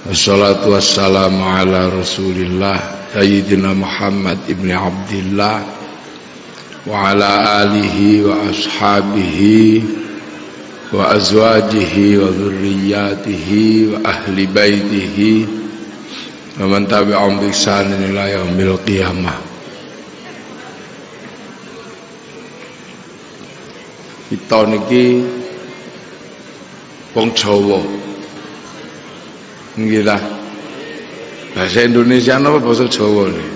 Wassalatu wassalamu ala Rasulillah Sayyidina Muhammad ibn Abdillah wa ala alihi wa ashabihi wa azwajihi wa dhurriyyatihi wa ahli baitihi wa man tabi'ahum bi ihsanin ila yaumil qiyamah. Kita niki wong Jawa. Nggih ta. Bahasa Indonesia apa bahasa Jawa nih?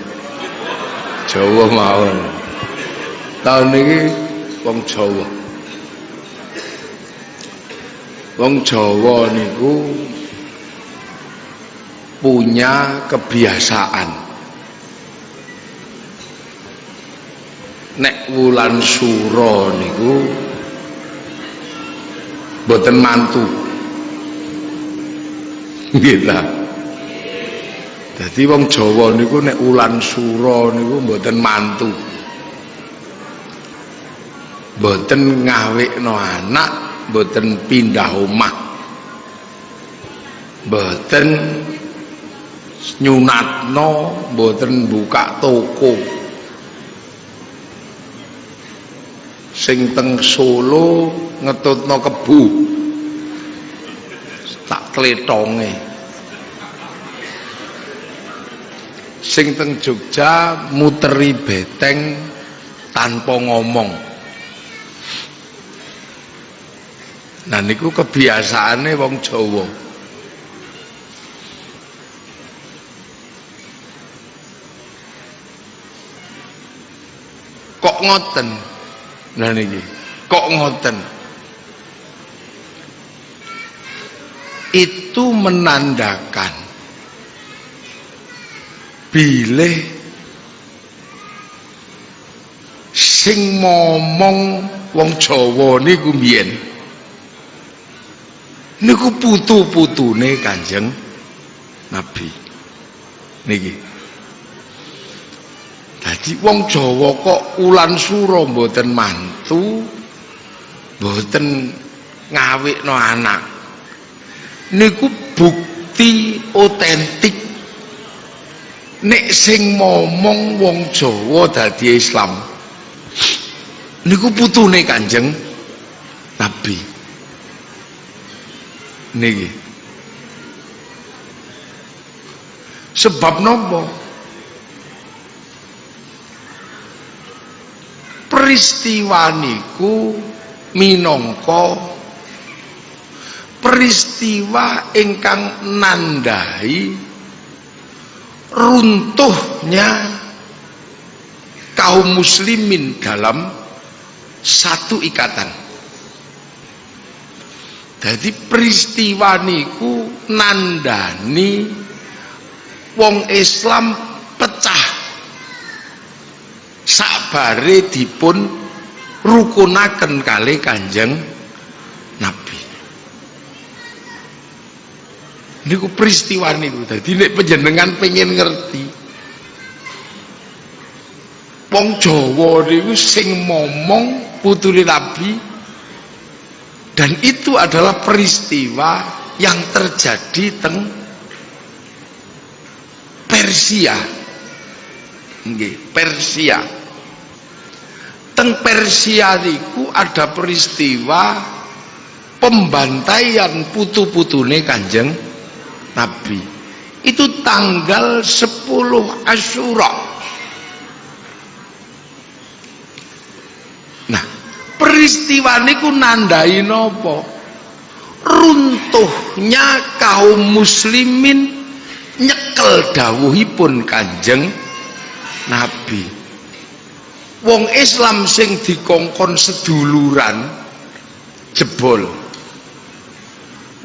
Jawa mawon. Tahun niki wong Jawa. Wong Jawa niku punya kebiasaan nek wulan sura niku boten mantu. Nggih ta. Dadi wong Jawa niku nek wulan sura niku boten mantu. Boten ngawekno anak, boten pindah omah. Boten nyunatno, boten buka toko. Sing teng Solo ngetutno kebu tak kletonge, sing teng Jogja muteri beteng tanpa ngomong. Nah niku kebiasaane wong Jawa. Kok ngoten? Nah niki kok ngoten? Itu menandakan bilih sing ngomong wong Jawa niku mbiyen niku putu-putune Kanjeng Nabi niki. Dadi wong Jawa kok wulan sura mboten mantu, mboten ngawekno anak. Niku bukti otentik nek sing ngomong wong Jawa dadi Islam niku putune Kanjeng Nabi niki. Sebab napa? Peristiwa niku minangka peristiwa ingkang nandai runtuhnya kaum muslimin dalam satu ikatan. Jadi peristiwa niku nandani wong Islam pecah sabare dipun rukunaken kalih Kanjeng Nabi. Niku peristiwa niku. Dadi nek panjenengan pengen ngerti wong Jawa niku sing momong putune Nabi, dan itu adalah peristiwa yang terjadi teng Persia. Nggih, Persia. Teng Persia niku ada peristiwa pembantaian putu-putune Kanjeng Nabi. Itu tanggal 10 Asyura. Nah, peristiwa niku nandai napa? Runtuhnya kaum muslimin nyekel dawuhipun Kanjeng Nabi. Wong Islam sing dikongkon seduluran jebol.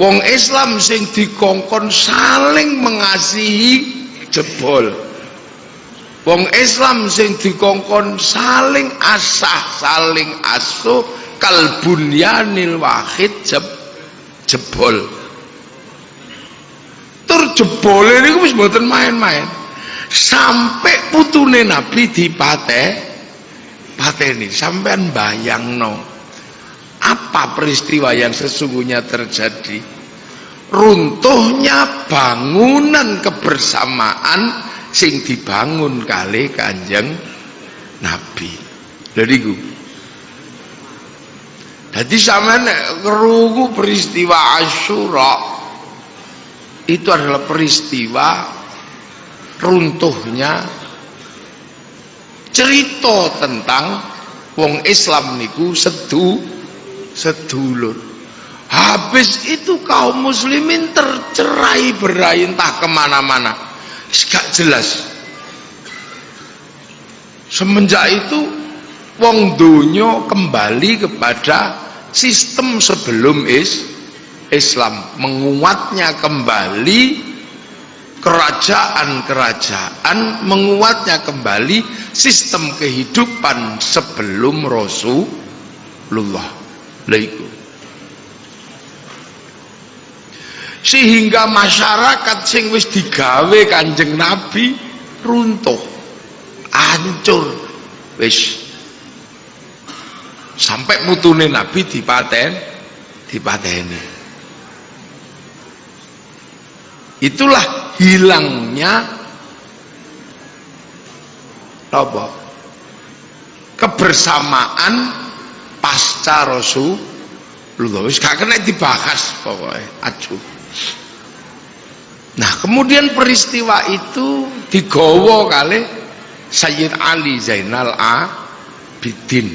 Wong Islam sing dikongkon saling mengasihi jebol. Wong Islam sing dikongkon saling asah, saling asuh kalbunyanil wahid jebol. Tur jebole niku wis mboten main-main. Sampai putune Nabi dipateni. Sampean bayangno apa peristiwa yang sesungguhnya terjadi. runtuhnya bangunan kebersamaan sing dibangun kali Kanjeng Nabi. Jadi gue jadi sampean ngerugu peristiwa Asyura itu adalah peristiwa runtuhnya cerita tentang wong Islam niku sedulur. Habis itu kaum muslimin tercerai-berai entah kemana-mana, gak jelas. Semenjak itu wong donya kembali kepada sistem sebelum Islam, menguatnya kembali kerajaan-kerajaan, menguatnya kembali sistem kehidupan sebelum Rasulullah. Laiku. Sehingga masyarakat sing wis digawe Kanjeng Nabi runtuh, hancur, wis sampai mutune Nabi dipateni. Itulah hilangnya apa? Kebersamaan pasca Rasulullah. Wis gak kena dibahas pokoknya, acuh. Nah, kemudian peristiwa itu digawa kali Sayyid Ali Zainal Abidin.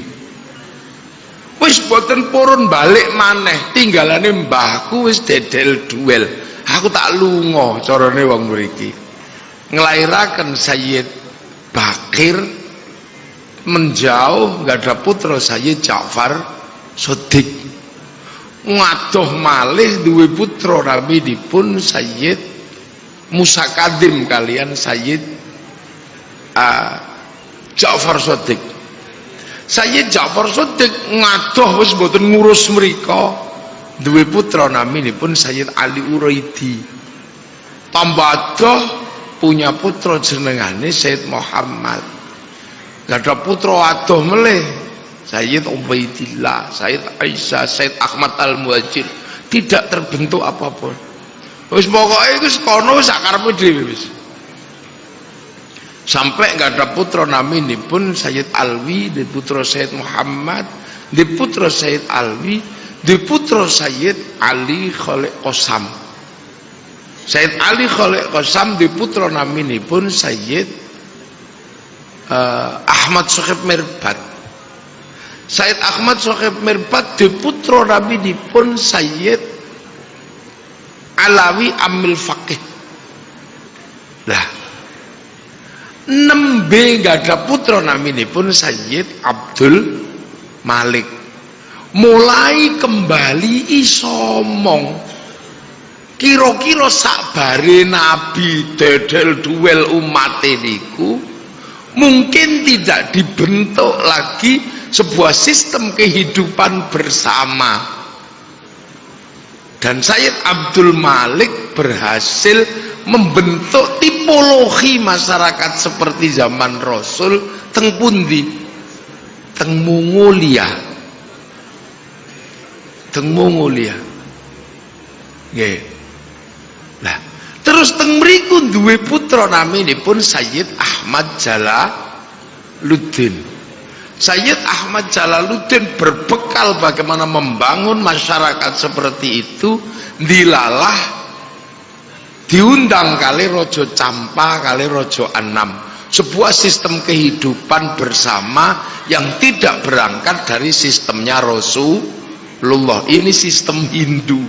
Wis boten purun balik maneh, tinggalane mbahku wis dedel duel. Aku tak lunga carane wong mriki. Nglairaken Sayyid Bakir menjauh, nggak ada putra Sayyid Ja'far Shadiq. Ngadoh malih duwe putra nami dipun Sayyid Musa Kadim kalian Sayyid Ja'far Shadiq. Sayyid Ja'far Shadiq ngadoh wis mboten ngurus mrika, duwe putra naminipun Sayyid Ali Uraidi. Tambah adoh punya putra jenengane Sayyid Muhammad. Gak ada putra adoh meleh, Sayyid Ubaidillah, Sayyid Aisyah, Sayyid Ahmad Al-Muhajir. Tidak terbentuk apapun. Wis pokoke iku sekono sak karepe dhewe wis. Sampai gak ada putra naminipun Sayyid Alwi, di putra Sayyid Muhammad, di putra Sayyid Alwi, di putra Sayyid Ali Khalid Qasam. Sayyid Ali Khalid Qasam di putra naminipun Sayyid Ahmad Sohib Mirbat. Sayyid Ahmad Sohib Mirbat di putra naminipun Sayyid Alawi Amil Faqih. Lah, nembe gak ada putra naminipun Sayyid Abdul Malik. Mulai kembali isomong kira-kira sakbare Nabi dedel duel umat niku mungkin tidak dibentuk lagi sebuah sistem kehidupan bersama, dan Sayyid Abdul Malik berhasil membentuk tipologi masyarakat seperti zaman Rasul teng pundi? Teng Mongolia. Nggih. Lah, terus teng mriku duwe putra naminipun Sayyid Ahmad Jalaluddin. Sayyid Ahmad Jalaluddin berbekal bagaimana membangun masyarakat seperti itu, dilalah diundang kali Rojo Campa, kali Rojo Anam, sebuah sistem kehidupan bersama yang tidak berangkat dari sistemnya Rasulullah. Ini sistem Hindu,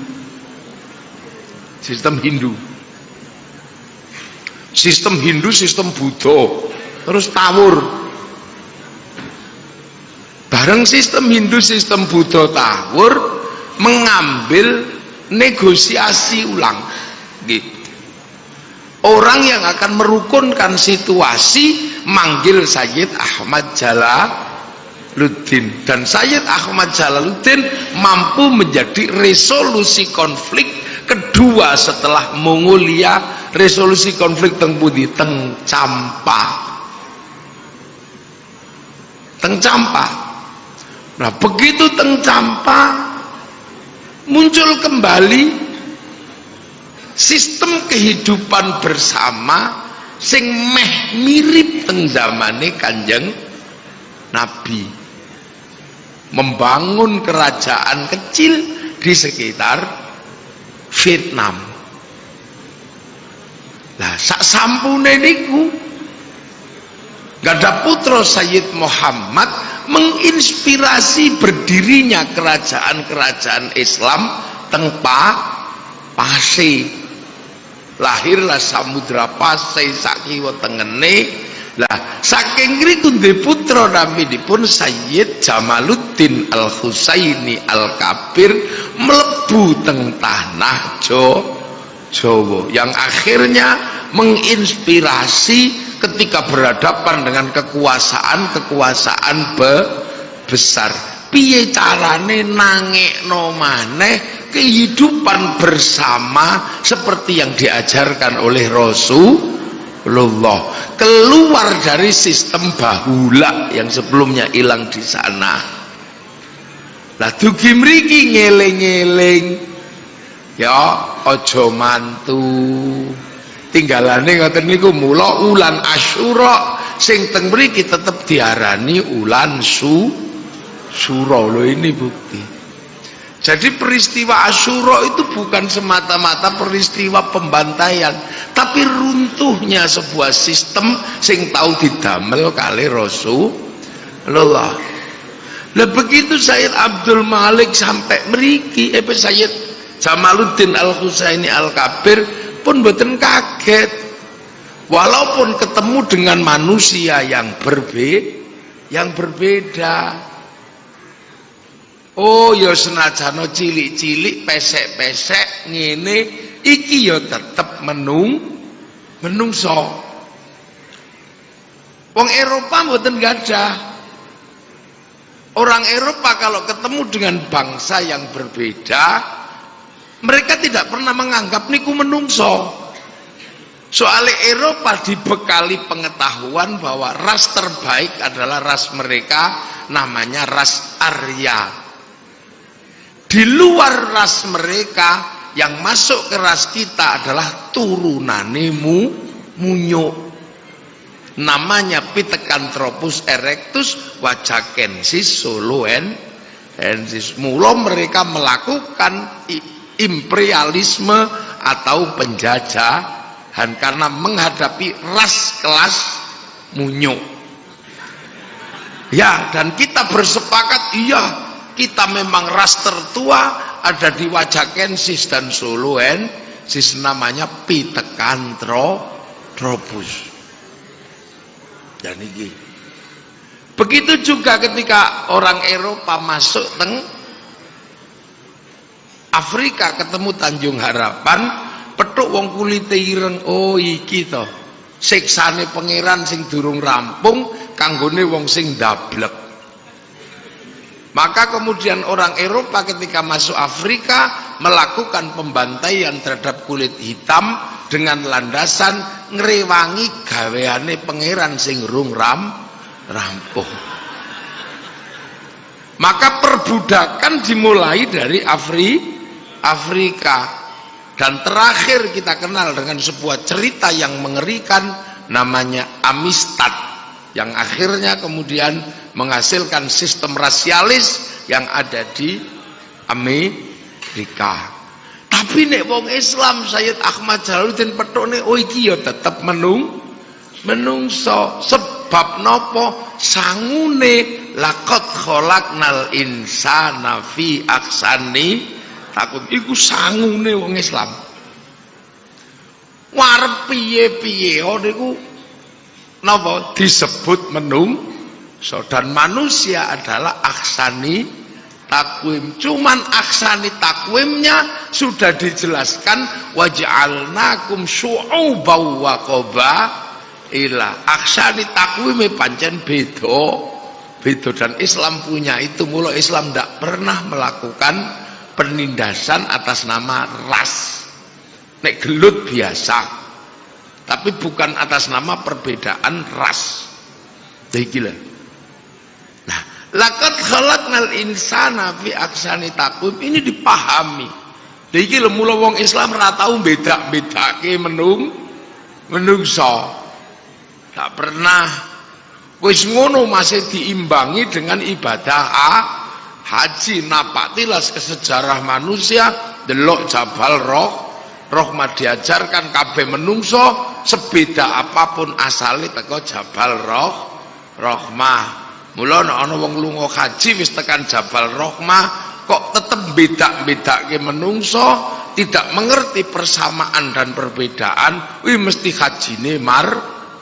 sistem Buddha, terus tawur. Bareng sistem Hindu, sistem Buddha tawur, mengambil negosiasi ulang gitu. Orang yang akan merukunkan situasi manggil Sayyid Ahmad Jalaluddin, dan Sayyid Ahmad Jalaluddin mampu menjadi resolusi konflik kedua setelah Mongolia. Resolusi konflik teng pundi? Teng Campa. Nah, begitu teng Campa muncul kembali sistem kehidupan bersama sing meh mirip teng zamane Kanjeng Nabi, membangun kerajaan kecil di sekitar Vietnam. Lah sak sampune niku gada putra Sayyid Muhammad menginspirasi berdirinya kerajaan-kerajaan Islam teng Pasai. Lahirlah Samudra Pasai sakiwa tengene. Lah saking ngriku nggih putra naminipun Sayyid Jamaluddin Al-Husaini Al-Kabir mlebu teng tanah Jawa yang akhirnya menginspirasi ketika berhadapan dengan kekuasaan besar. Piye carane nangekno maneh kehidupan bersama seperti yang diajarkan oleh Rasulullah, keluar dari sistem bahula yang sebelumnya hilang di sana. Lah dugi mriki ngeling-eling ya aja mantu tinggalane ngoten niku. Mula ulan Asyura sing teng mriki tetep diarani ulan Suro. Loh ini bukti. Jadi peristiwa Asyura itu bukan semata-mata peristiwa pembantaian, tapi runtuhnya sebuah sistem sing tahu didamel kali Rasulullah. Lah begitu Sayyid Abdul Malik sampai mriki, Sayyid Jamaluddin Al-Husaini Al-Kabir pun mboten kaget, walaupun ketemu dengan manusia yang berbeda. Oh ya senajana cilik-cilik pesek-pesek ngene iki ya tetep menungso. Wong Eropa mboten gadah. Orang Eropa kalau ketemu dengan bangsa yang berbeda, mereka tidak pernah menganggap niku menungso. Soalnya Eropa dibekali pengetahuan bahwa ras terbaik adalah ras mereka, namanya ras Arya. Di luar ras mereka yang masuk ke ras kita adalah turunane munyuk, namanya Pithecanthropus erectus wajakensis soloensis. Mula mereka melakukan imperialisme atau penjajahan karena menghadapi ras kelas munyuk. Ya, dan kita bersepakat iya, kita memang ras tertua ada di Wajakensis dan Soloensis, namanya Pithecanthropus. Dan ini begitu juga ketika orang Eropa masuk teng Afrika ketemu Tanjung Harapan, petuk wong kulite ireng, oh iki to siksane pangeran sing durung rampung kanggone wong sing dablek. Maka kemudian orang Eropa ketika masuk Afrika melakukan pembantaian terhadap kulit hitam dengan landasan ngrewangi gaweane pangeran sing rung rampung. Maka perbudakan dimulai dari Afrika, dan terakhir kita kenal dengan sebuah cerita yang mengerikan namanya Amistad, yang akhirnya kemudian menghasilkan sistem rasialis yang ada di Amerika. Tapi nek wong Islam Sayyid Ahmad Jalaluddin petone oh iki ya tetep menungso. Sebab nopo? Sangune laqad khalaqnal insana fi ahsani takut. Iku sangune wong Islam. Warep piye-piye niku napa disebut dan manusia adalah aksani takwim. Cuman aksani takwimnya sudah dijelaskan, waj'alnakum syu'uban wa qabaila. Aksani takwime pancen beda dan Islam punya itu. Mula Islam tidak pernah melakukan penindasan atas nama ras. Nek gelut biasa, tapi bukan atas nama perbedaan ras. Jadi gila. Nah, laqad khalaqnal insana fi ahsani taqwim ini dipahami Lha iki lho mula wong Islam ora tau beda-bedake menungso. Tak pernah wis ngono masih diimbangi dengan ibadah haji. Napatilas ke sejarah manusia delok Jabal Rahmah diajarkan kabeh menungso sebeda apapun asale teko Jabal Rahmah. Mula ana wong lunga haji wis tekan Jabal Rahmah kok tetep beda-bedake menungso, tidak mengerti persamaan dan perbedaan, wih mesti hajine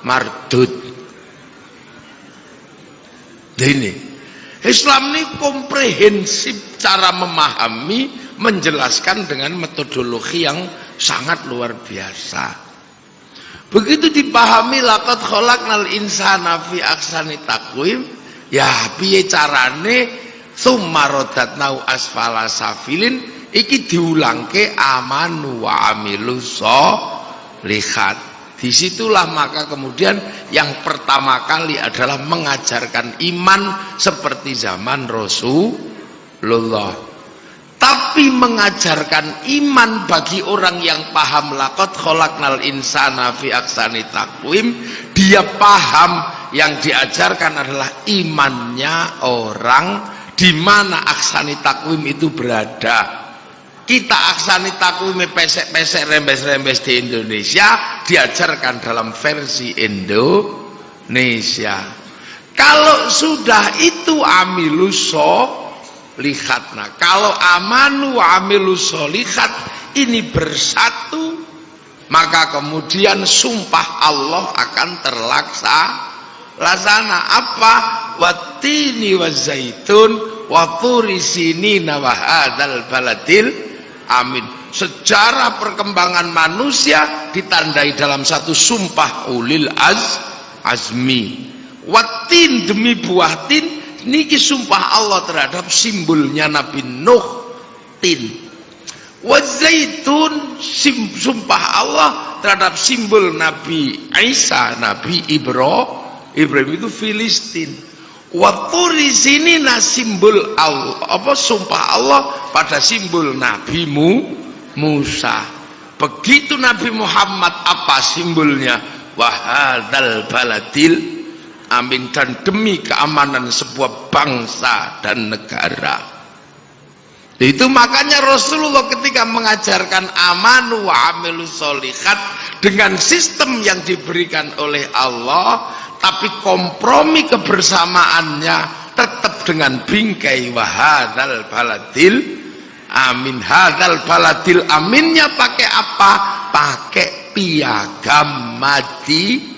mardud. Ini Islam ini komprehensif cara memahami, menjelaskan dengan metodologi yang sangat luar biasa. Begitu dipahami laqad khalaqnal insana fi ahsani taqwim, ya piye carane tsumma radatnau asfala safilin, iki diulangke amanu wa amilus sholihat. Disitulah maka kemudian yang pertama kali adalah mengajarkan iman seperti zaman Rasulullah. Tapi mengajarkan iman bagi orang yang paham laqad khalaqnal insana fi ahsani taqwim, dia paham yang diajarkan adalah imannya orang di mana ahsani takwim itu berada. Kita ahsani takwim pesek-pesek rembes-rembes di Indonesia diajarkan dalam versi Indonesia. Kalau sudah itu amilus sholihat. Nah, kalau amanu amilus sholihat ini bersatu, maka kemudian sumpah Allah akan terlaksana. Apa? Wattini wazaitun wa turi sinina wa hadzal baladil amin. Sejarah perkembangan manusia ditandai dalam satu sumpah ulil azmi. Wattin demi buah tin, niki sumpah Allah terhadap simbolnya Nabi Nuh, tin. Wazaitun sumpah Allah terhadap simbol Nabi Isa, Nabi Ibrahim itu Filistin. Waturi sini simbol Allah, sumpah Allah pada simbol Nabi Musa. Begitu Nabi Muhammad apa simbolnya? Wahadzal baladil amin, dan demi keamanan sebuah bangsa dan negara. Itu makanya Rasulullah ketika mengajarkan amanu wa amilus sholihat dengan sistem yang diberikan oleh Allah, tapi kompromi kebersamaannya tetap dengan bingkai wahadzal baladil amin. Hadzal baladil aminnya pakai apa? Pakai piagam Madinah.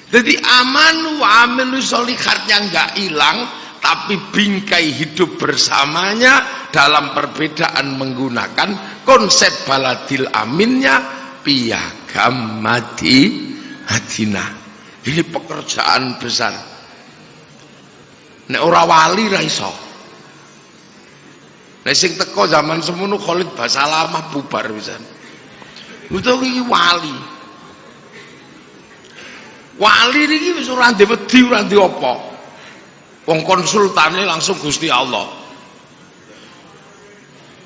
Jadi amanu wa amilus sholihatnya enggak hilang, tapi bingkai hidup bersamanya dalam perbedaan menggunakan konsep baladil aminnya piagam Madinah. Ini pekerjaan besar. Nek ora wali ra iso. Nek sing teko zaman semono Khalid Basalamah bubar pisan. Utawa iki wali. Wali niki wis ora ndek wedi, ora ndek apa. Wong konsultane langsung Gusti Allah.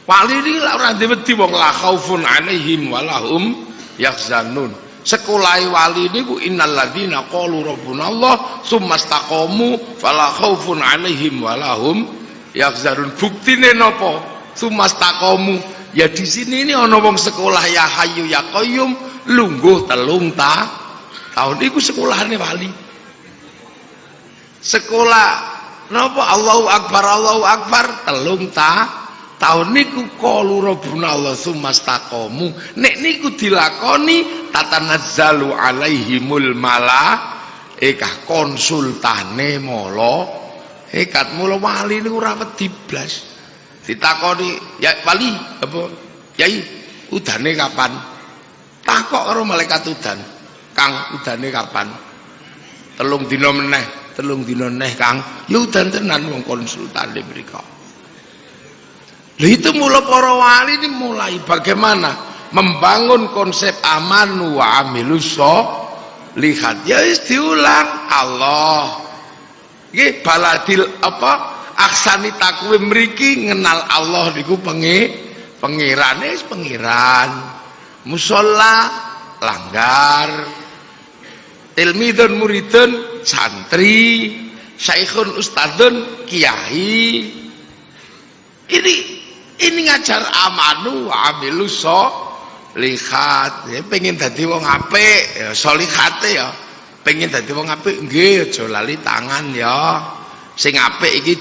Wali niki ora ndek wedi, wong la khaufun alaihim walahum yahzanun. Sekolahe wali niku innalladzina qalu rabbunallah tsumastaqamu fala khaufun alaihim walahum yahzanun. Buktine napa? Tsumastaqamu. Ya di sini ini ana wong sekolah ya Hayyu ya Qayyum lungguh 3 tahun iku sekolahane wali. Sekolah napa Allahu Akbar 3 tahun niku qalu rabbunallah tsumastaqamu. Nek niku dilakoni tatanazzalu alaihimul malaikah, konsultane malaikat. Mula wali niku ora wedi blas. Ditakoni, "Ya wali apa? Yai, udane kapan?" Takok karo malaikat udan. "Kang, udane kapan?" 3 dina meneh, 3 dina neh, Kang. Ya udan tenan wong konsultane mriko. Lah itu mula para wali ini mulai bagaimana membangun konsep amanu wa amilus sholihat. Ya wis diulang Allah. Nggih baladil apa? aksani takwim mriki ngenal Allah niku pengirane pengiran. Musola langgar, tilmidun muridun santri, saikhun ustadun kiai. Ini ngajar amanu wa amilu solihat. Ya, pengen dadi wong apik ya solihate ya. Pengen dadi wong apik nggih aja lali tangan ya. Sing apik iki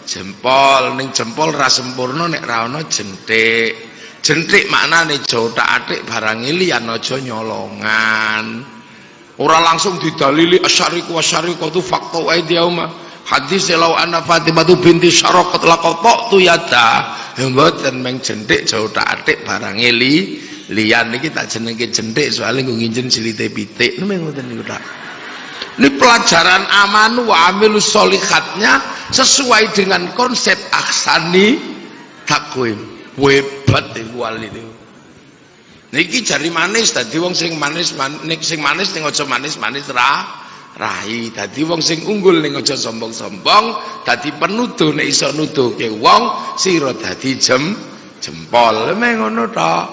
jempol, ning jempol ra sempurna nek ra ana jenthik. Jenthik maknane jothak-athik barang liyan aja nyolongan. Ora langsung didalili asyariku wasyariqatu faqtu aidiyauma. Hadis law anna Fatimah binti Syaraqat laqatu yada. Mboten meng jenthik jothak-athik barang liyan niki tak jenenge jenthik soalnya nggo nginjen silite pitik. Nemeng ngoten niku tak. Ini pelajaran amanu wa amilus solihatnya sesuai dengan konsep aksani takwim. Hebat iku wali niku. Niki jari manis dadi wong sing manis sing manis ning aja manis-manis rai. Dadi wong sing unggul ning aja sombong-sombong, dadi penuduh nek iso nuduhke wong sira dadi jempol. Meh ngono tok.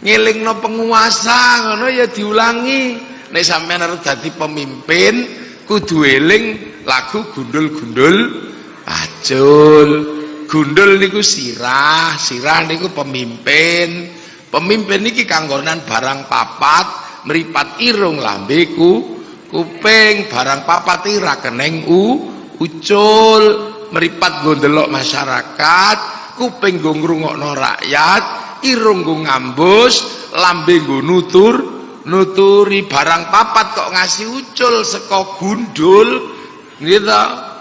Ngelingno penguasa ngono ya diulangi. Nek sampeyan arep dadi pemimpin kudu eling lagu gundul-gundul pacul. Gundul niku sirah niku pemimpin. Pemimpin niki kanggonan barang papat, meripat irung lambeku, kuping barang papat ira keneng ucul, meripat nggo ndelok masyarakat, kuping nggo ngrungokno rakyat, irung nggo ngambus, lambe nggo nuturi barang papat kok ngasih ucul saka gundul gitu.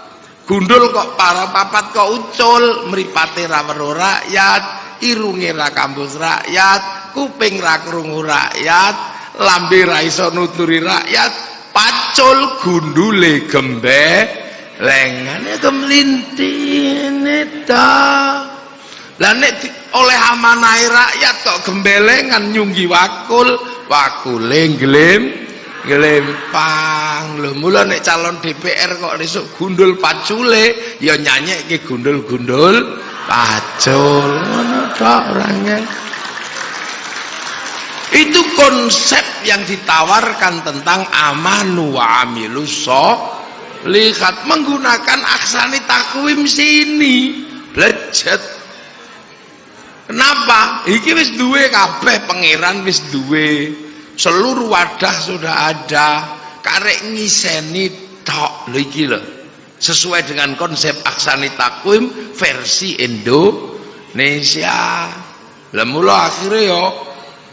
Gundul kok para papat kok ucul, mripate ra weruh rakyat, irunge ra kambus rakyat, kuping ra krungu rakyat, lambe ra iso nuturi rakyat, pacul gundule gembelengane kemlintine ta. Lah nek oleh amanahe rakyat kok gembelengan nyunggi wakule glempang. Lho mula nek calon DPR kok esuk gundul pacule ya nyanyekke gundul-gundul pacul ngono tok orangnya. Itu konsep yang ditawarkan tentang amanu wa amilus solihat menggunakan aksani takwim sini blejet. Kenapa? Iki wis duwe kabeh pangeran wis duwe. Seluruh wadah sudah ada, karek ngiseni tok lho iki lho. Sesuai dengan konsep aksani takwim versi Indonesia. Lah mula akhire yo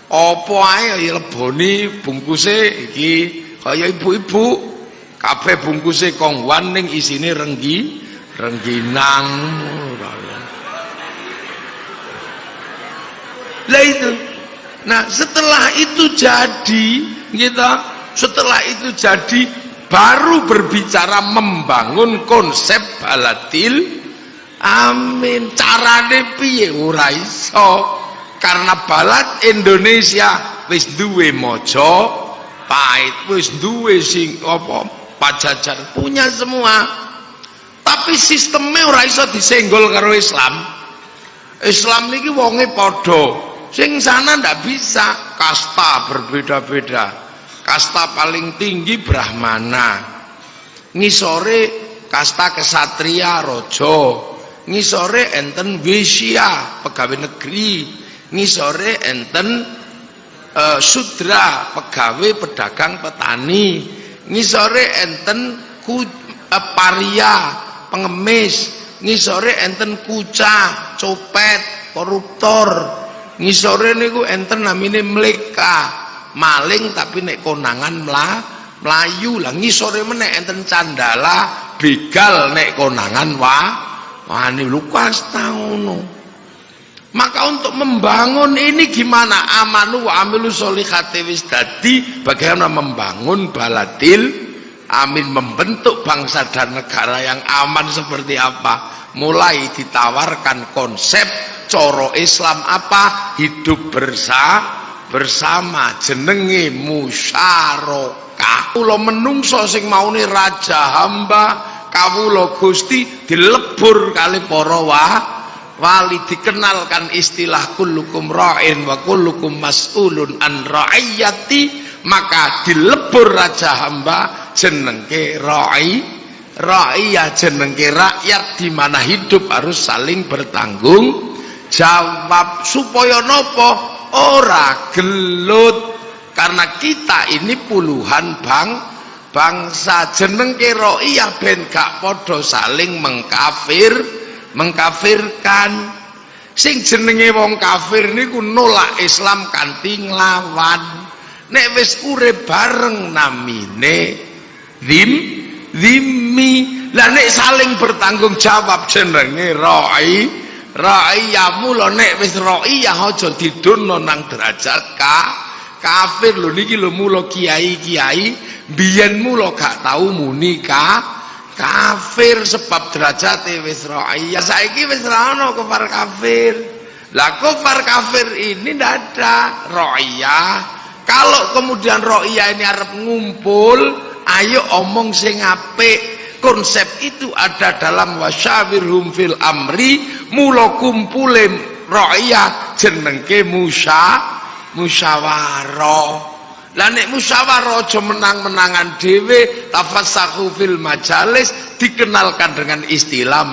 apa ae ya leboni bungkuse iki kaya ibu-ibu kabeh bungkuse kongwan ning isine rengginang. Lah itu. Nah setelah itu jadi setelah itu jadi baru berbicara membangun konsep baladil amin. Carane piye ora iso karena balad Indonesia wis duwe maja pahit, wis duwe sing apa Pajajar punya semua, tapi sistemnya ora iso disenggol karo Islam. Islam niki wonge padha. Sing sana ndak bisa, kasta berbeda-beda. Kasta paling tinggi Brahmana, ngisore kasta kesatria raja, ngisore enten Wisya pegawai negeri, ngisore enten Sudra pegawai pedagang petani, ngisore enten Paria pengemis, ngisore enten Kuca copet koruptor, ngisore niku enten namine mleka maling tapi nek konangan mlayu. Lah ngisore meneh enten candala begal nek konangan wani lukas ngono. Maka untuk membangun ini gimana? Amanu wa amilu solihati wis dadi bagaimana membangun baladil amin, membentuk bangsa dan negara yang aman seperti apa? Mulai ditawarkan konsep coro Islam apa? Hidup bersama, jenenge musyarakah. Kula menungso sing maune raja hamba kawula Gusti dilebur kali para wali, dikenalkan istilah kullukum ra'in wa kullukum mas'ulun an ra'iyati, maka dilebur raja hamba jenengke ra'iyah, jenengke rakyat, di mana hidup harus saling bertanggung jawab supaya nopo ora gelut, karena kita ini puluhan bangsa. Jenengke ra'iyah ben gak padha saling mengkafirkan. Sing jenenge wong kafir niku nolak Islam kanthi nglawan. Nek wis urip bareng namine zimmi. Lah nek saling bertanggung jawab jenenge ra'iyah. Mula nek wis ra'iyah aja didono nang derajat kafir lho. Niki lho mula kiai-kiai biyen mula gak tau muni kafir sebab derajate wis ra'iyah. Saiki wis ra ono kufar kafir. Lah kufar kafir ini ndak ada ra'iyah. Kalau kemudian ra'iyah ini arep ngumpul, ayo omong sing apik. Konsep itu ada dalam wasyawirhum fil amri. Mula kumpule ra'iyah jenengke musyawarah. Lah nek musyawarah aja menang-menangan dhewe, tafassahu fil majalis, dikenalkan dengan istilah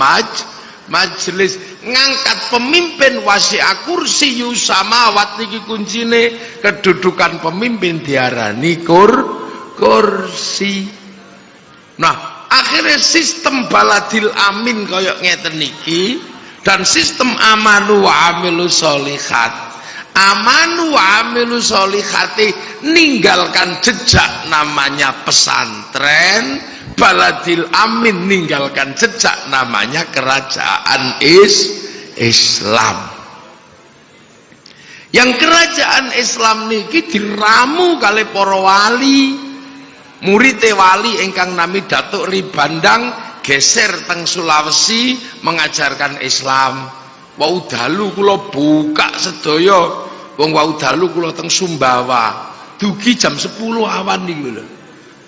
majelis. Ngangkat pemimpin wasi'a kursi samawat, niki kuncine kedudukan pemimpin diarani kursi. Nah, akhirnya sistem baladil amin kaya ngeten niki, dan sistem amanu wa amilu sholihat. Amanu wa amilu sholihati, ninggalkan jejak namanya pesantren. Baladil amin, ninggalkan jejak namanya kerajaan Islam. Yang kerajaan Islam niki diramu kali para wali. Murid wali ingkang nami Datuk Ribandang geser teng Sulawesi mengajarkan Islam. Wau dalu kula buka sedaya. Wong wau dalu kula teng Sumbawa. Dugi jam 10 awan niku lho.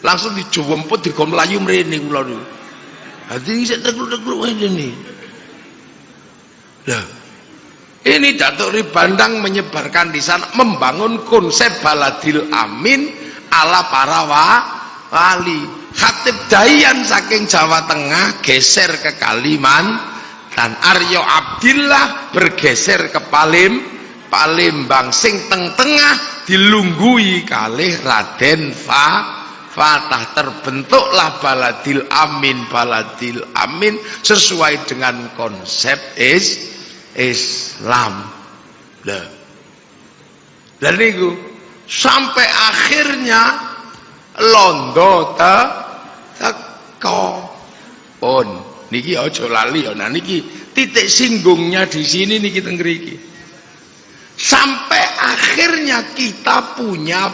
Langsung dijowemput digo mlayu mrene kula niku. Dadi sik tekluk-tekluk ngene. Lah, ini Datuk Ribandang menyebarkan di sana, membangun konsep baladil amin ala para wali. Khatib Dayan saking Jawa Tengah geser ke Kalimantan. Aryo Abdillah bergeser ke Palembang. Sing tengah dilunggui kalih Raden Fatah. Terbentuklah baladil amin sesuai dengan konsep Islam. Dan niku sampai akhirnya londo teko pun niki aja lali. Nah niki titik singgungnya di sini niki teng mriki. Sampai akhirnya kita punya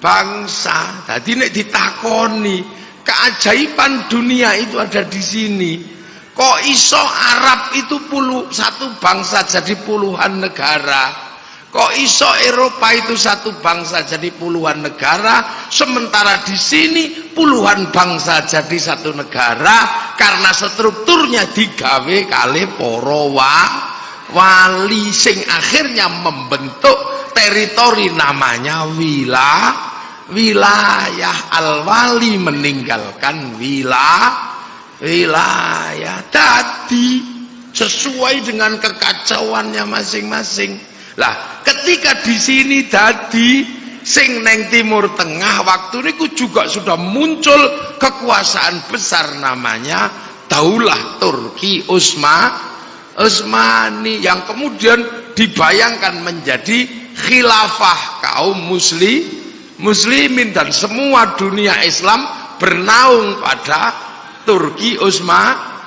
bangsa. Tadi nek ditakoni keajaiban dunia itu ada di sini. Kok iso Arab itu satu bangsa jadi puluhan negara? Kok iso Eropa itu satu bangsa jadi puluhan negara? Sementara di sini puluhan bangsa jadi satu negara karena strukturnya digawe kali para wali sing akhirnya membentuk teritori namanya wilayah. Al-wali meninggalkan wilayah tadi sesuai dengan kekacauannya masing-masing. Lah ketika di sini tadi sing neng Timur Tengah waktu niku juga sudah muncul kekuasaan besar namanya Daulah Turki Utsmani yang kemudian dibayangkan menjadi khilafah kaum muslimin, dan semua dunia Islam bernaung pada Turki Utsmani.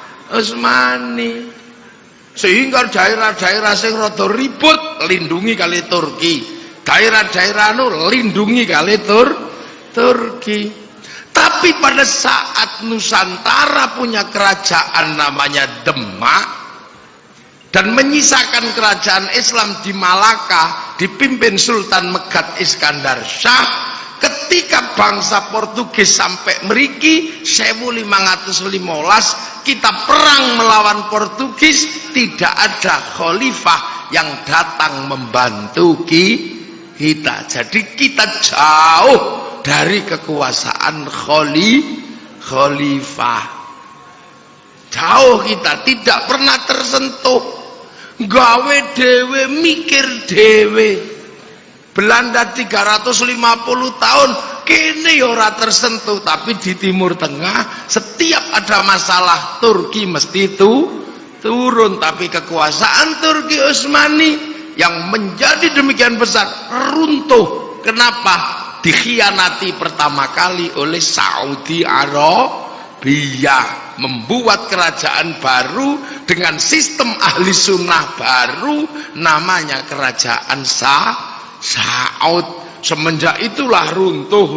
Sehingga daerah-daerah sing rada ribut lindungi kali Turki, daerah-daerah lindungi kali Turki. Tapi pada saat Nusantara punya kerajaan namanya Demak dan menyisakan kerajaan Islam di Malaka dipimpin Sultan Megat Iskandar Shah, ketika bangsa Portugis sampai mriki 1515 kita perang melawan Portugis, tidak ada khalifah yang datang membantu kita. Jadi kita jauh dari kekuasaan khalifah. Jauh kita, tidak pernah tersentuh. Gawe dewe, mikir dewe. Belanda 350 tahun kini ora tersentuh, tapi di Timur Tengah setiap ada masalah Turki mesti turun. Tapi kekuasaan Turki Utsmani yang menjadi demikian besar runtuh. Kenapa? Dikhianati pertama kali oleh Saudi Arabia, membuat kerajaan baru dengan sistem ahli sunnah baru, namanya kerajaan Saud. Semenjak itulah runtuh,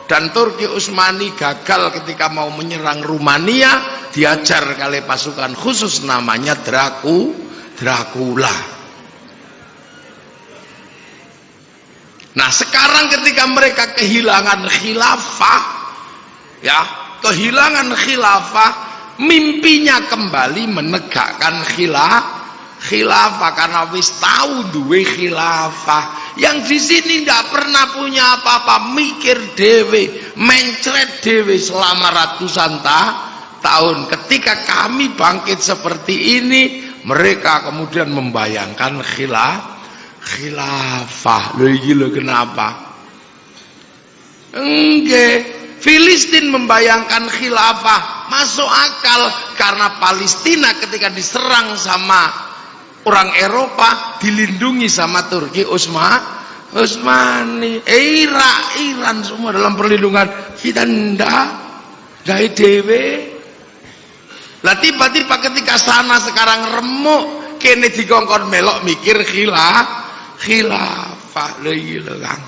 dan Turki Utsmani gagal ketika mau menyerang Rumania, diajar oleh pasukan khusus namanya Dracula. Nah, sekarang ketika mereka kehilangan khilafah, ya, kehilangan khilafah, mimpinya kembali menegakkan khilafah karena wis tahu duwe khilafah. Yang di sini tidak pernah punya apa-apa, mikir dewe, mencret dewe selama ratusan tahun. Ketika kami bangkit seperti ini, mereka kemudian membayangkan khilafah. Loh iki lho kenapa? Enggak. Filistin membayangkan khilafah, masuk akal karena Palestina ketika diserang sama orang Eropa dilindungi sama Turki Utsmani. Iran semua dalam perlindungan, kita ndak dewe. Lah tiba-tiba ketika sana sekarang remuk, kene dikongkon melok mikir khilafah. Lho iki lho Kang.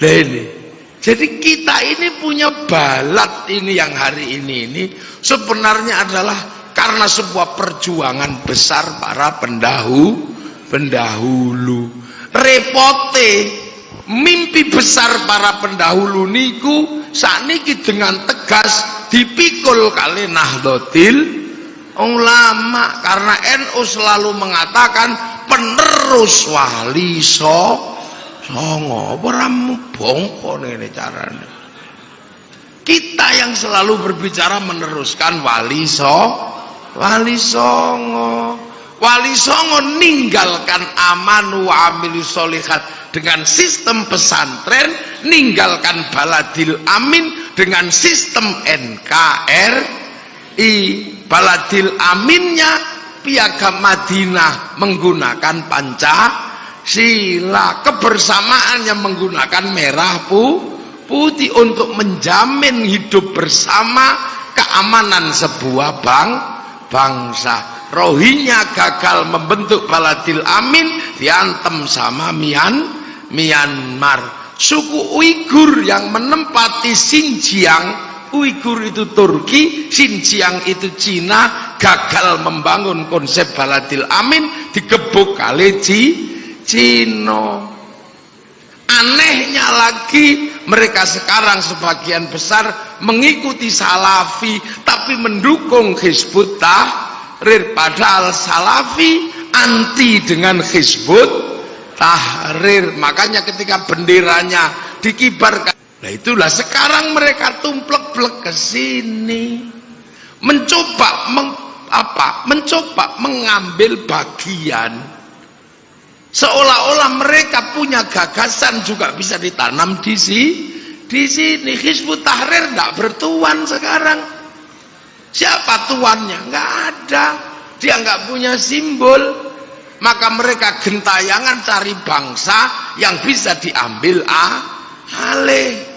Lah ini. Jadi kita ini punya balat ini yang hari ini sebenarnya adalah karena sebuah perjuangan besar para pendahulu. Repote mimpi besar para pendahulu niku sakniki dengan tegas dipikul kali Nahdlatul Ulama, karena NU selalu mengatakan penerus Wali Songo. Ora bongko ini caranya. Kita yang selalu berbicara meneruskan Wali Songo. Wali Songo ninggalkan Amanu wa Amilus Sholihat dengan sistem pesantren, ninggalkan Baladil Amin dengan sistem NKRI. Baladil Aminnya Piagam Madinah menggunakan Pancasila, kebersamaan yang menggunakan merah putih untuk menjamin hidup bersama, keamanan sebuah bangsa. Rohingya gagal membentuk Baladil Amin, diantem sama Myanmar. Suku Uighur yang menempati Xinjiang, Uighur itu Turki, Xinjiang itu Cina, gagal membangun konsep Baladil Amin, digebuk kali Cina. Anehnya lagi, mereka sekarang sebagian besar mengikuti Salafi tapi mendukung Hizbut Tahrir, padahal Salafi anti dengan Hizbut Tahrir. Makanya ketika benderanya dikibarkan, nah itulah sekarang mereka tumplek-plek ke sini, mencoba mengambil bagian, seolah-olah mereka punya gagasan juga bisa ditanam di sini. Hizbut Tahrir tidak bertuan sekarang. Siapa tuannya? Nggak ada. Dia nggak punya simbol. Maka mereka gentayangan cari bangsa yang bisa diambil alih.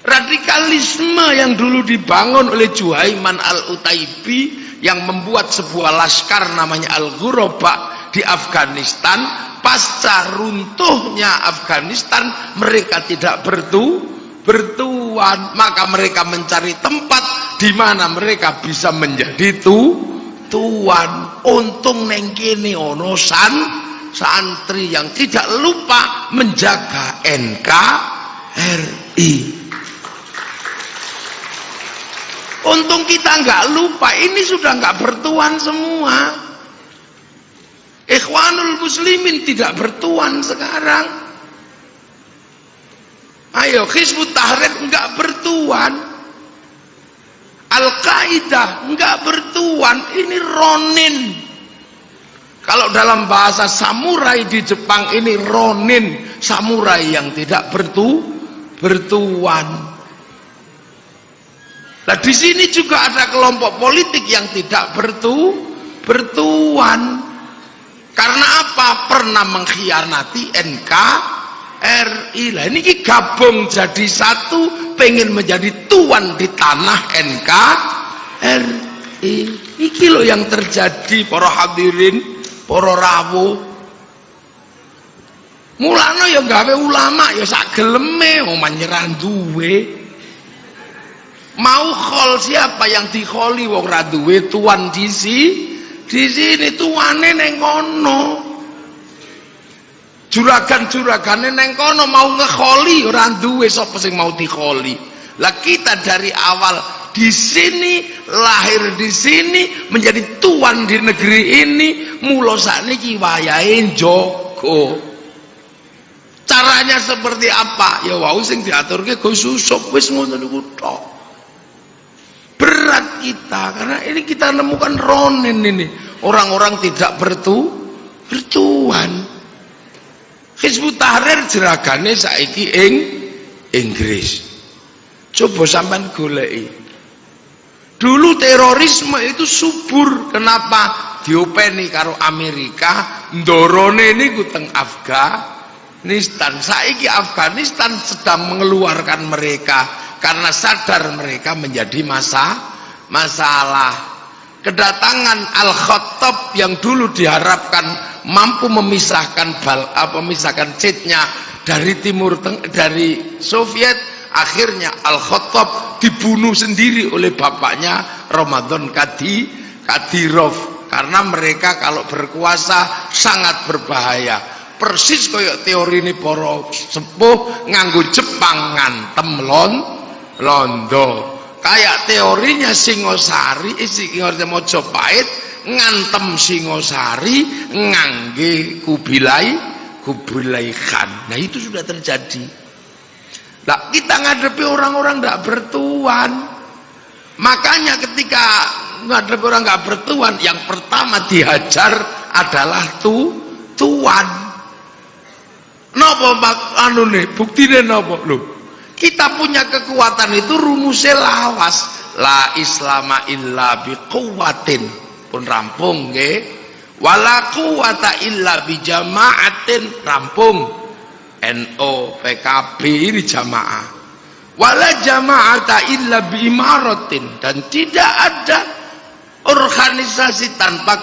Radikalisme yang dulu dibangun oleh Juhaiman Al-Utaibi yang membuat sebuah laskar namanya Al-Ghuraba di Afghanistan, pasca runtuhnya Afghanistan mereka tidak bertuan, maka mereka mencari tempat di mana mereka bisa menjadi tuan. Untung neng kene ono santri yang tidak lupa menjaga NKRI. Untung kita nggak lupa, ini sudah nggak bertuan semua. Ikhwanul Muslimin tidak bertuan sekarang. Ayo, Hizbut Tahrir nggak bertuan. Al-Qaeda nggak bertuan. Ini Ronin. Kalau dalam bahasa samurai di Jepang ini Ronin, samurai yang tidak bertuan. Nah, di sini juga ada kelompok politik yang tidak bertuan. Karena apa? Pernah mengkhianati NKRI. Lah ini gabung jadi satu, pengen menjadi tuan di tanah NKRI. Iki loh yang terjadi, para hadirin, para rawuh. Mulane ya gawe ulama ya sak geleme, wong nyerah duwe. Mau khol siapa yang dikholi wong ra duwe tuan di sini tuane neng kono. Juragan-juragane neng kono mau ngekholi ora duwe sapa sing mau dikholi. Lah kita dari awal di sini, lahir di sini, menjadi tuan di negeri ini, mula sakniki wayahe njogo. Caranya seperti apa? Ya wau sing diaturke Gus Susuk wis ngono niku tok. Berat kita karena ini kita nemukan Ronin ini, orang-orang tidak bertuan. Hizbut Tahrir jeragane saiki Inggris. Coba sampean goleki. Dulu terorisme itu subur. Kenapa? Diopeni karo Amerika, ndorone niku teng Afghanistan. Saiki Afghanistan sedang mengeluarkan mereka karena sadar mereka menjadi masalah. Kedatangan Al-Khattab yang dulu diharapkan mampu memisahkan cetnya dari dari Soviet, akhirnya Al-Khattab dibunuh sendiri oleh bapaknya Ramadan Kadyrov karena mereka kalau berkuasa sangat berbahaya. Persis kayak teori ini para sepuh nganggo Jepang ngantem Londo. Kayak teorinya Singosari, Mojopahit ngantem Singosari ngangge Kubilai Khan. Nah itu sudah terjadi. Nah, kita ngadepi orang-orang tidak bertuan. Makanya ketika ngadepi orang nggak bertuan, yang pertama dihajar adalah tuan. Napa anu nih? Buktine napa lho? Kita punya kekuatan itu rumusnya lawas. La islama illa biquwatin. Pun rampung nggih. Wala quwata illa bijamaatin, rampung. NO PKB ini jamaah. Wala jamaata illa biimaratin, dan tidak ada organisasi tanpa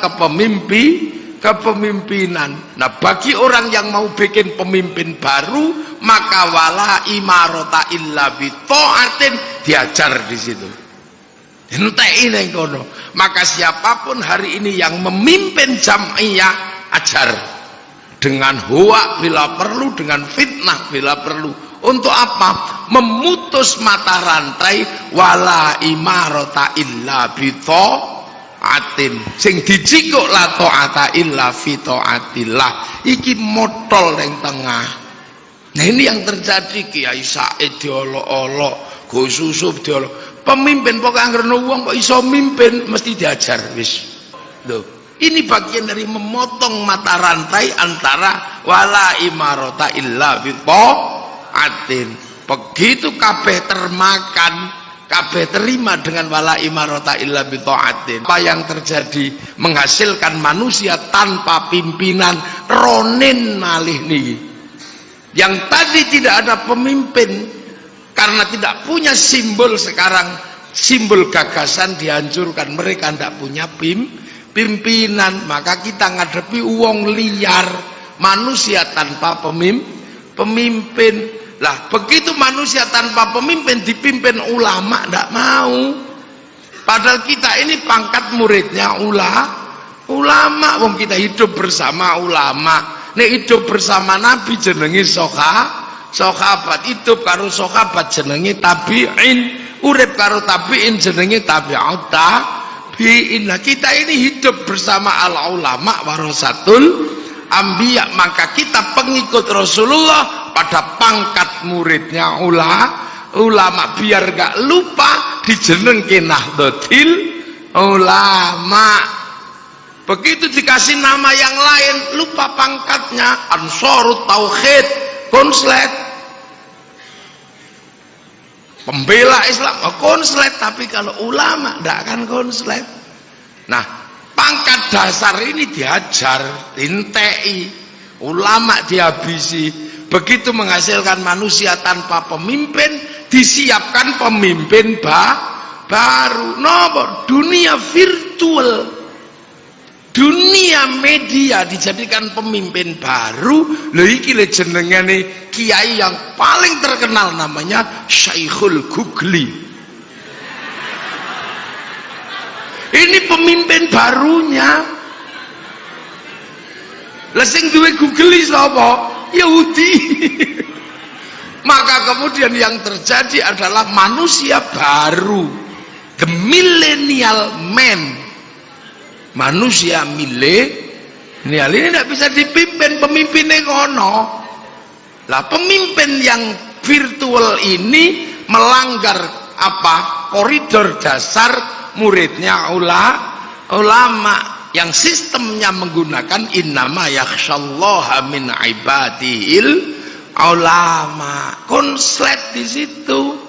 kepemimpinan. Nah, bagi orang yang mau bikin pemimpin baru, maka wala imarota illa bitaatin, diajar di situ. Entei neng kono. Maka siapapun hari ini yang memimpin jam'iyah, ajar dengan hoak bila perlu, dengan fitnah bila perlu. Untuk apa? Memutus mata rantai wala imarota illa bitaatin. Sing dijikuk la ta'ata illa fi ta'atillah. Iki motol yang tengah. Nah ini yang terjadi. Kiai Said diolok-olok, Gus Susuk diolok. Pemimpin pokoknya anggere wong kok iso mimpin mesti diajar wis. Loh, ini bagian dari memotong mata rantai antara wala imarota illa bita'atin. Begitu kabeh termakan, kabeh terima dengan wala imarota illa bita'atin. Apa yang terjadi? Menghasilkan manusia tanpa pimpinan, Ronin malih niki. Yang tadi tidak ada pemimpin karena tidak punya simbol, sekarang simbol gagasan dihancurkan. Mereka tidak punya pimpinan, maka kita ngadepi wong liar, manusia tanpa pemimpin. Lah begitu manusia tanpa pemimpin dipimpin ulama, tidak mau. Padahal kita ini pangkat muridnya ulama, wong kita hidup bersama ulama. Nek hidup bersama Nabi jenenge sahabat, hidup karo sahabat jenenge tabi'in, urip karo tabi'in jenenge tabi'ut tabi'in. Nah, kita ini hidup bersama al ulama warasatul anbiya, maka kita pengikut Rasulullah pada pangkat muridnya ulama, biar gak lupa dijenengke Nahdlatul Ulama. Begitu dikasih nama yang lain lupa pangkatnya, Ansarut Tauhid, konslet, pembela Islam, konslet. Tapi kalau ulama tidak akan konslet. Nah, pangkat dasar ini diajar, dintei, ulama dihabisi. Begitu menghasilkan manusia tanpa pemimpin, disiapkan pemimpin baru. Nomor dunia virtual, dunia media dijadikan pemimpin baru. Lha iki le jenengane kiai yang paling terkenal namanya Syekhul Googli. Ini pemimpin barunya. Lah sing duwe Googli sapa? Yahudi. Maka kemudian yang terjadi adalah manusia baru, the millennial man, manusia milenial ini tidak bisa dipimpin pemimpinnya kono. Lah pemimpin yang virtual ini melanggar apa? Koridor dasar muridnya ulama yang sistemnya menggunakan innama yakhsyallaha min ibadihil ulama. Konslet di situ.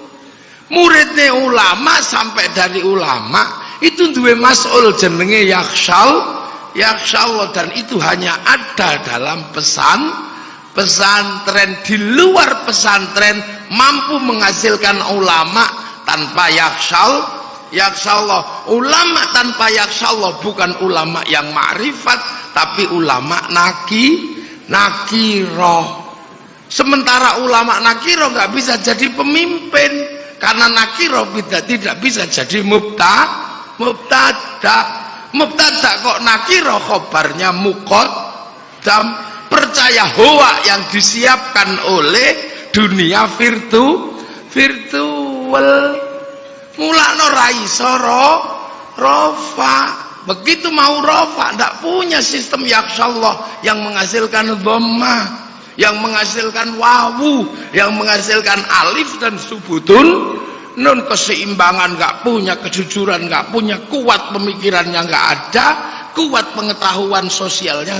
Muridnya ulama sampai dari ulama itu duwe mas'ul jenenge yakhsyallah, dan itu hanya ada dalam pesantren. Di luar pesantren mampu menghasilkan ulama tanpa yakhsyallah. Ulama tanpa yakhsyallah bukan ulama yang ma'rifat, tapi ulama nakiroh. Sementara ulama nakiroh nggak bisa jadi pemimpin, karena nakiroh tidak bisa jadi mubtada kok nakiroh khobarnya muqaddam. Percaya hoak yang disiapkan oleh dunia virtual. Mulakno ra iso rofa. Begitu mau rofa ndak punya sistem yakhsyallah yang menghasilkan dhammah, yang menghasilkan wawu, yang menghasilkan alif dan subutun nun. Keseimbangan nggak punya, kejujuran nggak punya, kuat pemikirannya nggak ada, kuat pengetahuan sosialnya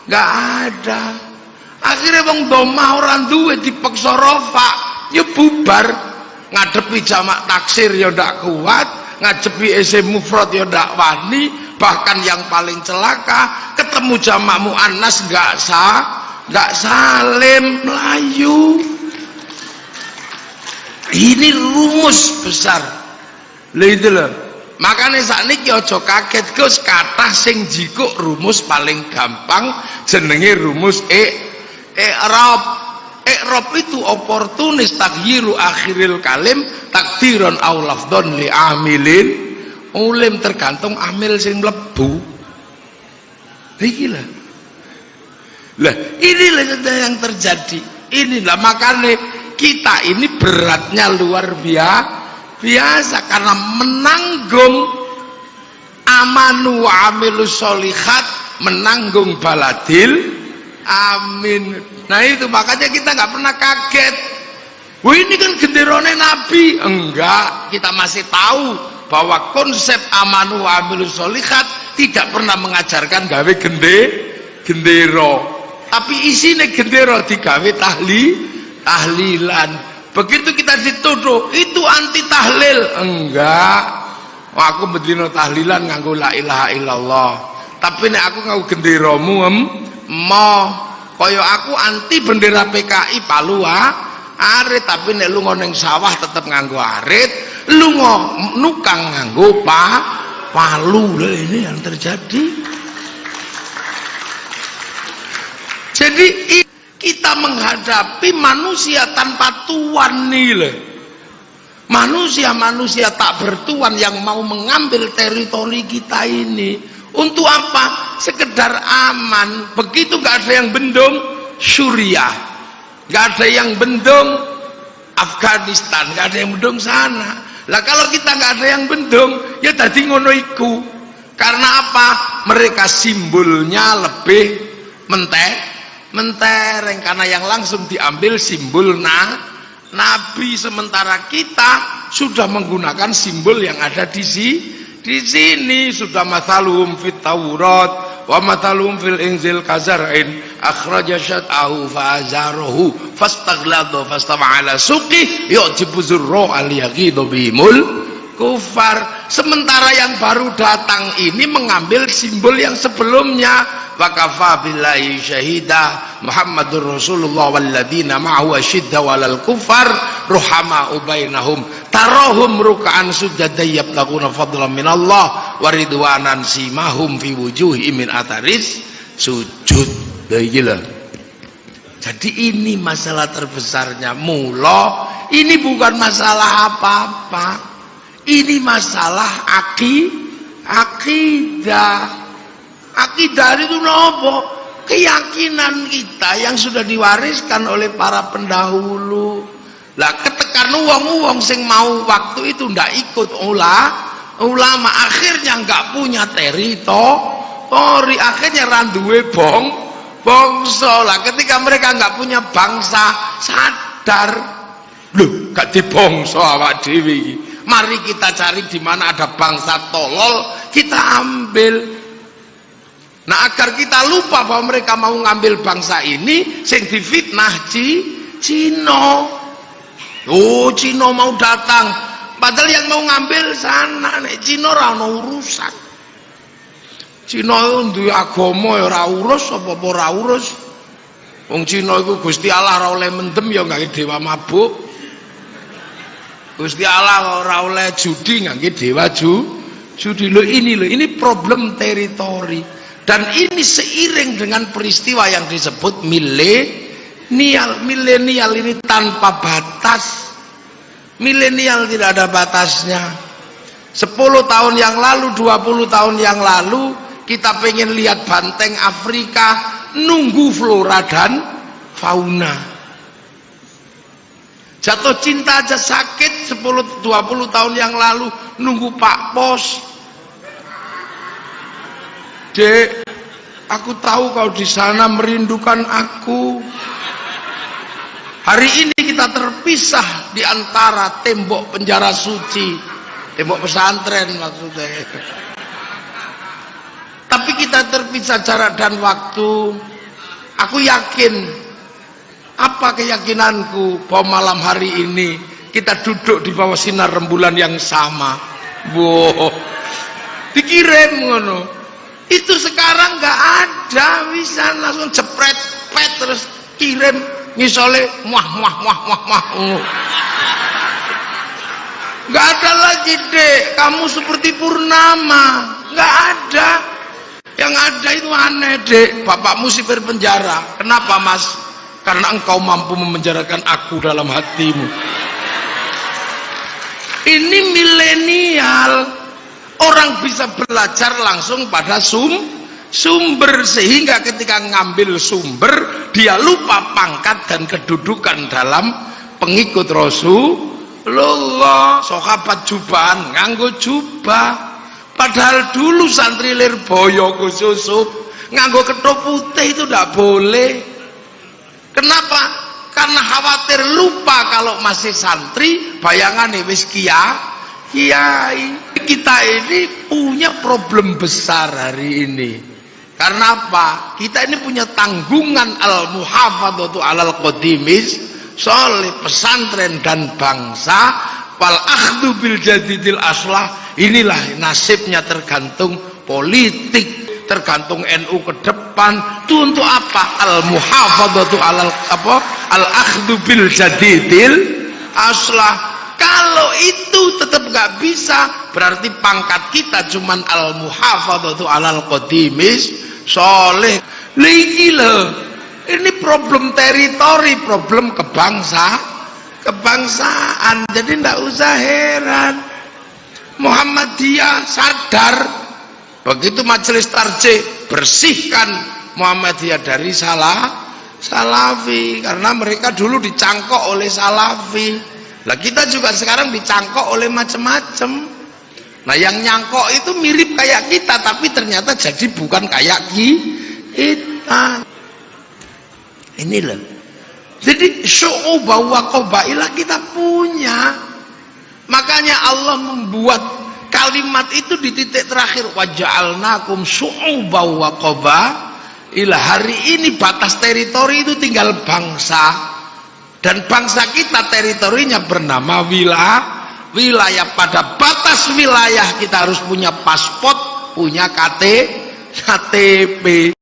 nggak ada. Akhirnya wong dhammah ora duwe dipaksa rofa, ya bubar. Ngadepi jamak taksir ya ndak kuat, ngadepi isim mufrad ya ndak wani, bahkan yang paling celaka ketemu jamak muannas nggak salim, melayu. Ini rumus besar. Lha itu lho. Makane sakniki aja kaget Gus, kathah sing jikuk rumus paling gampang jenenge rumus i'rab. I'rab itu oportunis taghyiru akhiril kalim takdiron aw lafdhon li amilin ulim, tergantung amil sing mlebu. Iki lah. Lah inilah yang terjadi. Inilah makanya kita ini beratnya luar biasa karena menanggung amanu wa amilus sholihat, menanggung baladil amin. Nah itu makanya kita nggak pernah kaget. Wah ini kan genderone Nabi. Enggak, kita masih tahu bahwa konsep amanu wa amilus sholihat tidak pernah mengajarkan gawe gendero. Tapi isinya gendero digawe tahlilan. Begitu kita dituduh itu anti tahlil. Enggak. Wah, aku bedino tahlilan nganggo la ilaha illallah. Tapi nek aku nganggo genderomu kaya aku anti bendera PKI palu arit, tapi nek lu ning sawah tetep nganggo arit, lu nukang nganggo palu. Lah ini yang terjadi. Jadi kita menghadapi manusia tanpa tuan nih loh. Manusia tak bertuan yang mau mengambil teritori kita ini. Untuk apa? Sekedar aman. Begitu nggak ada yang bendung Suriah, nggak ada yang bendung Afghanistan, nggak ada yang bendung sana. Lah kalau kita nggak ada yang bendung, ya tadi ngono iku. Karena apa? Mereka simbolnya lebih mentereng, karena yang langsung diambil simbol Nabi, sementara kita sudah menggunakan simbol yang ada di sini. Sudah mathaluhum fit Taurat wa mathaluhum fil Injil kazar'in akhraja syat'ahu fa'azarahu fastaghlada fastama'a ala suqih yu'jibu zurra al-yaghidhu bihimul kufar. Sementara yang baru datang ini mengambil simbol yang sebelumnya. Wa kafa billahi syahida Muhammadur Rasulullah walladzina ma'ahu asyidda 'alal kufar ruhama'u bainahum tarahum ruk'an sujada yabtaguna fadlan minallah wa ridwanan simahum fi wujuhihim min atharis sujud. Gila. Jadi ini masalah terbesarnya. Mula ini bukan masalah apa-apa. Ini masalah akidah. Akidah itu apa? Keyakinan kita yang sudah diwariskan oleh para pendahulu. Lah ketekan uang sing mau waktu itu ndak ikut ulama, akhirnya nggak punya teritori, akhirnya randuwe bangsa. Lah ketika mereka nggak punya bangsa, sadar loh gak di bangsa awak dhewe iki. Mari kita cari di mana ada bangsa tolol, kita ambil. Nah, agar kita lupa bahwa mereka mau ngambil bangsa ini, sing difitnah Cina. Oh, Cina mau datang, padahal yang mau ngambil sana. Nek Cina ora ono urusan. Cina itu duwe agama ya ora urus, apa-apa ora urus. Wong Cina iku Gusti Allah ora oleh mendem ya ngangge dewa mabuk. Gusti Allah ora oleh judi ngangge dewa judi. Ini problem teritori. Dan ini seiring dengan peristiwa yang disebut milenial. Milenial ini tanpa batas. Milenial tidak ada batasnya. 10 tahun yang lalu, 20 tahun yang lalu, kita pengen lihat banteng Afrika, nunggu flora dan fauna. Jatuh cinta aja sakit 10-20 tahun yang lalu, nunggu Pak Pos. Dek, aku tahu kau di sana merindukan aku. Hari ini kita terpisah di antara tembok penjara suci, tembok pesantren maksudnya. Tapi kita terpisah jarak dan waktu. Aku yakin, apa keyakinanku, bahwa malam hari ini kita duduk di bawah sinar rembulan yang sama. Wow, dikirim ngono. Itu sekarang nggak ada, bisa langsung jepret terus kirim, misalnya muah nggak ada lagi. Dek, kamu seperti purnama, nggak ada. Yang ada itu aneh. Dek, bapakmu sipir penjara. Kenapa mas? Karena engkau mampu memenjarakan aku dalam hatimu. Ini milenial. Orang bisa belajar langsung pada sumber, sehingga ketika ngambil sumber dia lupa pangkat dan kedudukan dalam pengikut Rasulullah. Sahabat jubahan nganggo jubah, padahal dulu santri Lirboyo khususuk nganggo ketop putih itu tidak boleh. Kenapa? Karena khawatir lupa kalau masih santri, bayangannya wis kiai. Kita ini punya problem besar hari ini. Karena apa? Kita ini punya tanggungan al-muhafadzatu alal qadimis soleh, pesantren dan bangsa, wal akhdhu bil jadidil aslah. Inilah nasibnya tergantung politik, tergantung NU ke depan. Itu untuk apa? Al-muhafadzatu alal apa? Al-akhdhu bil jadidil aslah. Kalau itu tetap nggak bisa, berarti pangkat kita cuman al-muhafadzatu alal qadimis soleh. Lagi loh, ini problem teritori, problem kebangsaan. Jadi nggak usah heran. Muhammadiyah sadar Begitu majelis tarjih, bersihkan Muhammadiyah dari salafi, karena mereka dulu dicangkok oleh salafi. Lah kita juga sekarang dicangkok oleh macam-macam. Nah yang nyangkok itu mirip kayak kita, tapi ternyata jadi bukan kayak kita. Inilah. Jadi syu'ubah wa qabailah kita punya. Makanya Allah membuat kalimat itu di titik terakhir, waja'alnakum syu'ubah wa qabailah. Hari ini batas teritori itu tinggal bangsa. Dan bangsa kita teritorinya bernama wilayah. Pada batas wilayah kita harus punya paspor, punya KTP.